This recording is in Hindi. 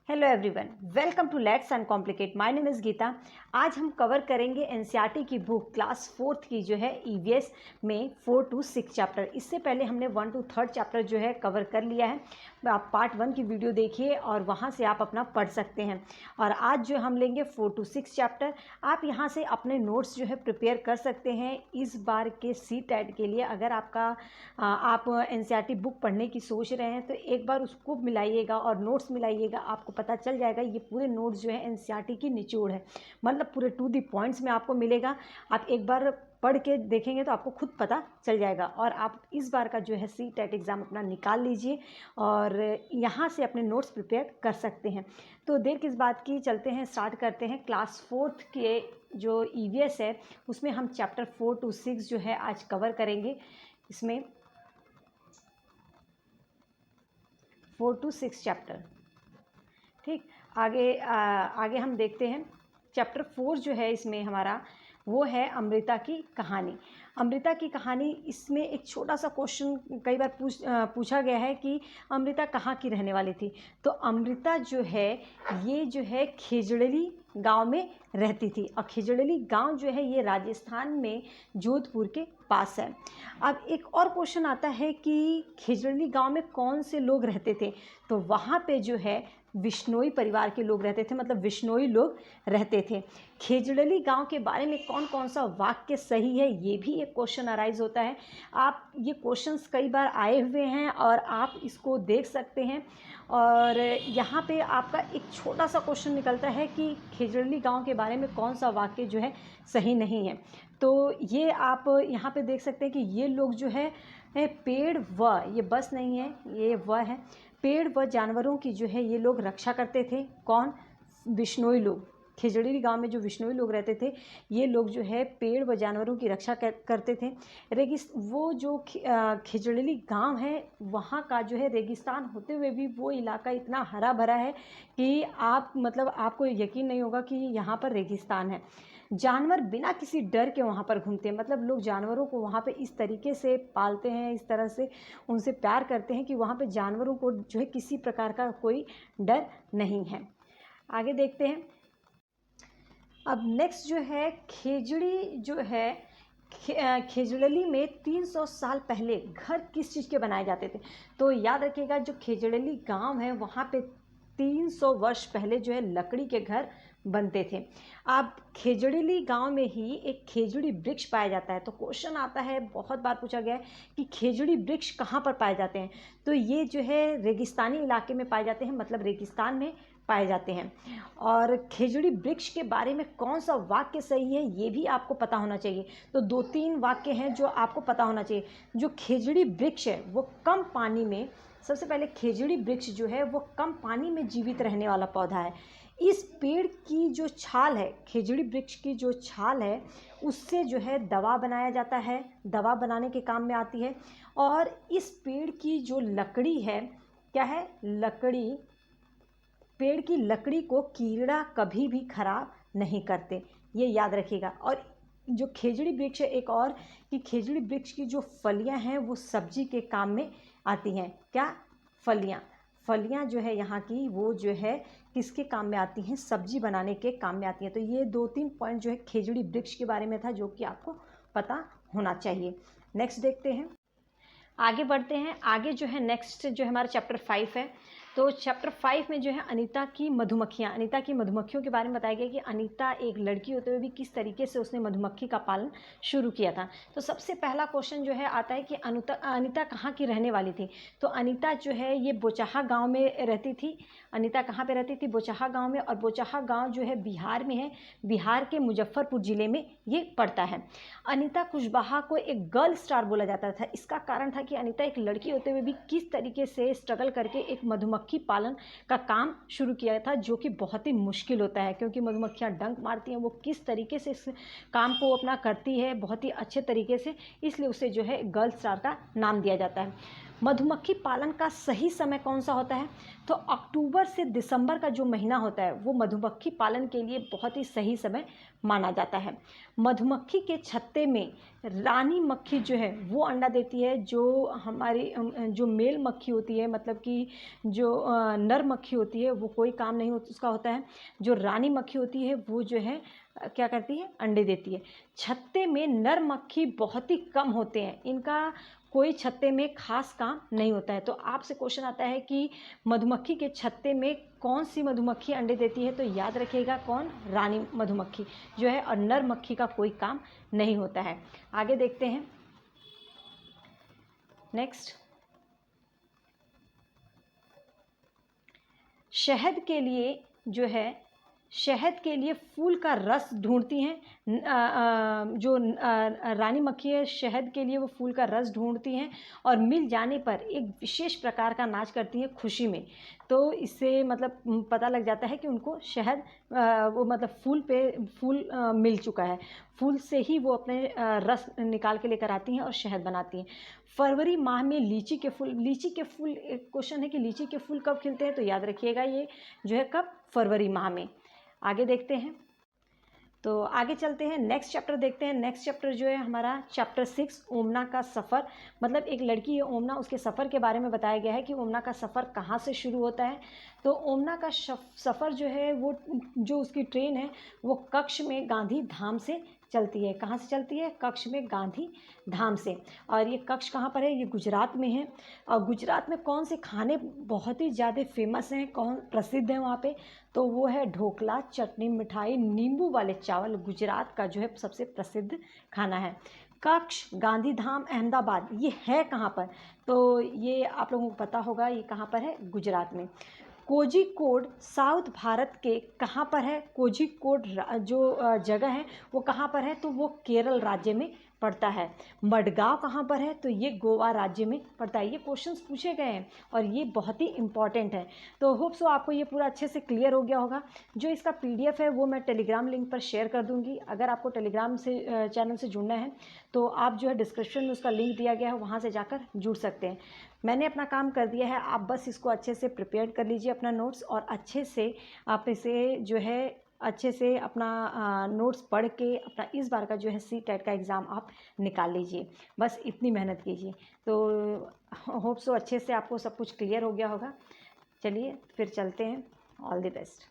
Hello everyone, welcome to let's uncomplicate. My name is Geeta. आज हम कवर करेंगे एनसीईआरटी की बुक क्लास 4th की जो है ईवीएस में 4 to 6 चैप्टर। इससे पहले हमने 1 to 3rd चैप्टर जो है कवर कर लिया है। आप पार्ट 1 की वीडियो देखिए और वहाँ से आप अपना पढ़ सकते हैं। और आज जो हम लेंगे 4 to 6 चैप्टर। आप यहाँ से अपने नोट्स जो है प्रिपेयर कर सकते हैं इस बार के CTET के लिए। अगर आप एनसीईआरटी बुक पढ़ने की सोच रहे हैं तो एक बार उसको मिलाइएगा और नोट्स मिलाइएगा, आपको पता चल जाएगा। ये पूरे नोट्स जो है एनसीईआरटी की निचोड़ है, मतलब पूरे टू दी पॉइंट्स में आपको मिलेगा। आप एक बार पढ़ के देखेंगे तो आपको खुद पता चल जाएगा। और आप इस बार का जो है CTET एग्ज़ाम अपना निकाल लीजिए और यहाँ से अपने नोट्स प्रिपेयर कर सकते हैं। तो देर किस बात की, चलते हैं, स्टार्ट करते हैं। क्लास 4th के जो ईवीएस है उसमें हम चैप्टर 4 to 6 जो है आज कवर करेंगे। इसमें 4 to 6 चैप्टर, ठीक। आगे हम देखते हैं चैप्टर 4 जो है इसमें हमारा वो है अमृता की कहानी। अमृता की कहानी, इसमें एक छोटा सा क्वेश्चन कई बार पूछा गया है कि अमृता कहाँ की रहने वाली थी। तो अमृता जो है ये जो है खेजड़ली गांव में रहती थी। और खेजड़ली गांव जो है ये राजस्थान में जोधपुर के पास है। अब एक और क्वेश्चन आता है कि खेजड़ली गांव में कौन से लोग रहते थे। तो वहाँ पे जो है विश्नोई परिवार के लोग रहते थे, मतलब विश्नोई लोग रहते थे। खेजड़ली गांव के बारे में कौन कौन सा वाक्य सही है, ये भी एक क्वेश्चन अराइज होता है। आप ये क्वेश्चंस कई बार आए हुए हैं और आप इसको देख सकते हैं। और यहाँ पे आपका एक छोटा सा क्वेश्चन निकलता है कि खेजड़ली गांव के बारे में कौन सा वाक्य जो है सही नहीं है। तो ये आप यहाँ पे देख सकते हैं कि ये लोग जो है पेड़ व, ये बस नहीं है, ये व है, पेड़ व जानवरों की जो है ये लोग रक्षा करते थे। कौन? विश्नोई लोग। खेजड़ली गांव में जो विश्नोई लोग रहते थे ये लोग जो है पेड़ व जानवरों की रक्षा करते थे। वो जो खेजड़ली गांव है वहाँ का जो है रेगिस्तान होते हुए भी वो इलाका इतना हरा भरा है कि आपको यकीन नहीं होगा कि यहाँ पर रेगिस्तान है। जानवर बिना किसी डर के वहाँ पर घूमते हैं, मतलब लोग जानवरों को वहाँ पे इस तरीके से पालते हैं, इस तरह से उनसे प्यार करते हैं कि वहाँ पे जानवरों को जो है किसी प्रकार का कोई डर नहीं है। आगे देखते हैं। अब नेक्स्ट जो है खेजड़ी जो है खेजड़ली में 300 साल पहले घर किस चीज़ के बनाए जाते थे। तो याद रखिएगा जो खेजड़ली गांव है वहाँ पे 300 वर्ष पहले जो है लकड़ी के घर बनते थे। अब खेजड़ली गांव में ही एक खेजड़ी वृक्ष पाया जाता है। तो क्वेश्चन आता है, बहुत बार पूछा गया है कि खेजड़ी वृक्ष कहाँ पर पाए जाते हैं। तो ये जो है रेगिस्तानी इलाके में पाए जाते हैं, मतलब रेगिस्तान में पाए जाते हैं। और खेजड़ी वृक्ष के बारे में कौन सा वाक्य सही है ये भी आपको पता होना चाहिए। तो 2-3 वाक्य हैं जो आपको पता होना चाहिए। जो खेजड़ी वृक्ष है वो कम पानी में, सबसे पहले खेजड़ी वृक्ष जो है वो कम पानी में जीवित रहने वाला पौधा है। इस पेड़ की जो छाल है, खेजड़ी वृक्ष की जो छाल है उससे जो है दवा बनाया जाता है, दवा बनाने के काम में आती है। और इस पेड़ की जो लकड़ी है, क्या है? लकड़ी, पेड़ की लकड़ी को कीड़ा कभी भी खराब नहीं करते, ये याद रखिएगा। और जो खेजड़ी वृक्ष है एक और, कि खेजड़ी वृक्ष की जो फलियां हैं वो सब्जी के काम में आती हैं। क्या? फलियां जो है यहाँ की वो जो है किसके काम में आती हैं? सब्जी बनाने के काम में आती हैं। तो ये 2-3 पॉइंट जो है खेजड़ी वृक्ष के बारे में था जो कि आपको पता होना चाहिए। नेक्स्ट देखते हैं, आगे बढ़ते हैं। आगे जो है नेक्स्ट जो है हमारा चैप्टर 5 है। तो चैप्टर 5 में जो है अनीता की मधुमक्खियों के बारे में बताया गया कि अनीता एक लड़की होते हुए भी किस तरीके से उसने मधुमक्खी का पालन शुरू किया था। तो सबसे पहला क्वेश्चन जो है आता है कि अनीता कहाँ की रहने वाली थी। तो अनीता जो है ये बोचाहा गांव में रहती थी। अनीता कहाँ पे रहती थी? बोचाहा गांव में। और बोचाहा गांव जो है बिहार में है, बिहार के मुजफ्फरपुर ज़िले में ये पड़ता है। अनीता कुशवाहा को एक गर्ल स्टार बोला जाता था। इसका कारण था कि अनीता एक लड़की होते हुए भी किस तरीके से स्ट्रगल करके एक मधुमक्खी पालन का काम शुरू किया था, जो कि बहुत ही मुश्किल होता है क्योंकि मधुमक्खियां डंक मारती हैं। वो किस तरीके से इस काम को अपना करती है बहुत ही अच्छे तरीके से, इसलिए उसे जो है गर्ल स्टार का नाम दिया जाता है। मधुमक्खी पालन का सही समय कौन सा होता है? तो अक्टूबर से दिसंबर का जो महीना होता है वो मधुमक्खी पालन के लिए बहुत ही सही समय माना जाता है। मधुमक्खी के छत्ते में रानी मक्खी जो है वो अंडा देती है। जो हमारी जो मेल मक्खी होती है, मतलब कि जो नर मक्खी होती है वो कोई काम नहीं उसका होता है। जो रानी मक्खी होती है वो जो है क्या करती है? अंडे देती है। छत्ते में नर मक्खी बहुत ही कम होते हैं, इनका कोई छत्ते में खास काम नहीं होता है। तो आपसे क्वेश्चन आता है कि मधुमक्खी के छत्ते में कौन सी मधुमक्खी अंडे देती है? तो याद रखिएगा कौन? रानी मधुमक्खी जो है, और नर मक्खी का कोई काम नहीं होता है। आगे देखते हैं नेक्स्ट। शहद के लिए जो है, शहद के लिए फूल का रस ढूंढती हैं। जो रानी मक्खी है, शहद के लिए वो फूल का रस ढूंढती हैं और मिल जाने पर एक विशेष प्रकार का नाच करती हैं खुशी में। तो इससे मतलब पता लग जाता है कि उनको शहद वो मतलब फूल मिल चुका है। फूल से ही वो अपने रस निकाल के लेकर आती हैं और शहद बनाती हैं। फरवरी माह में लीची के फूल, एक क्वेश्चन है कि लीची के फूल कब खिलते हैं? तो याद रखिएगा ये जो है कब? फरवरी माह में। आगे देखते हैं, तो आगे चलते हैं, नेक्स्ट चैप्टर देखते हैं। नेक्स्ट चैप्टर जो है हमारा चैप्टर 6, ओमना का सफ़र। मतलब एक लड़की है ओमना, उसके सफ़र के बारे में बताया गया है कि ओमना का सफ़र कहाँ से शुरू होता है। तो ओमना का सफ़र जो है वो, जो उसकी ट्रेन है वो कक्ष में गांधी धाम से चलती है। कहाँ से चलती है? कक्ष में गांधी धाम से। और ये कक्ष कहाँ पर है? ये गुजरात में है। और गुजरात में कौन से खाने बहुत ही ज़्यादा फेमस हैं, कौन प्रसिद्ध हैं वहाँ पे? तो वो है ढोकला, चटनी, मिठाई, नींबू वाले चावल। गुजरात का जो है सबसे प्रसिद्ध खाना है। कक्ष, गांधीधाम, अहमदाबाद, ये है कहाँ पर? तो ये आप लोगों को पता होगा, ये कहाँ पर है? गुजरात में। कोझिकोड साउथ भारत के कहाँ पर है? कोझिकोड जो जगह है वो कहाँ पर है? तो वो केरल राज्य में पड़ता है। मडगांव कहाँ पर है? तो ये गोवा राज्य में पड़ता है। ये क्वेश्चंस पूछे गए हैं और ये बहुत ही इंपॉर्टेंट है। तो होप सो आपको ये पूरा अच्छे से क्लियर हो गया होगा। जो इसका PDF है वो मैं टेलीग्राम लिंक पर शेयर कर दूंगी। अगर आपको टेलीग्राम से चैनल से जुड़ना है तो आप जो है डिस्क्रिप्शन में उसका लिंक दिया गया है, वहाँ से जाकर जुड़ सकते हैं। मैंने अपना काम कर दिया है, आप बस इसको अच्छे से प्रिपेयर कर लीजिए अपना नोट्स, और अच्छे से आप इसे जो है अच्छे से अपना नोट्स पढ़ के अपना इस बार का जो है CTET का एग्ज़ाम आप निकाल लीजिए। बस इतनी मेहनत कीजिए। तो होप सो अच्छे से आपको सब कुछ क्लियर हो गया होगा। चलिए फिर चलते हैं। All the best.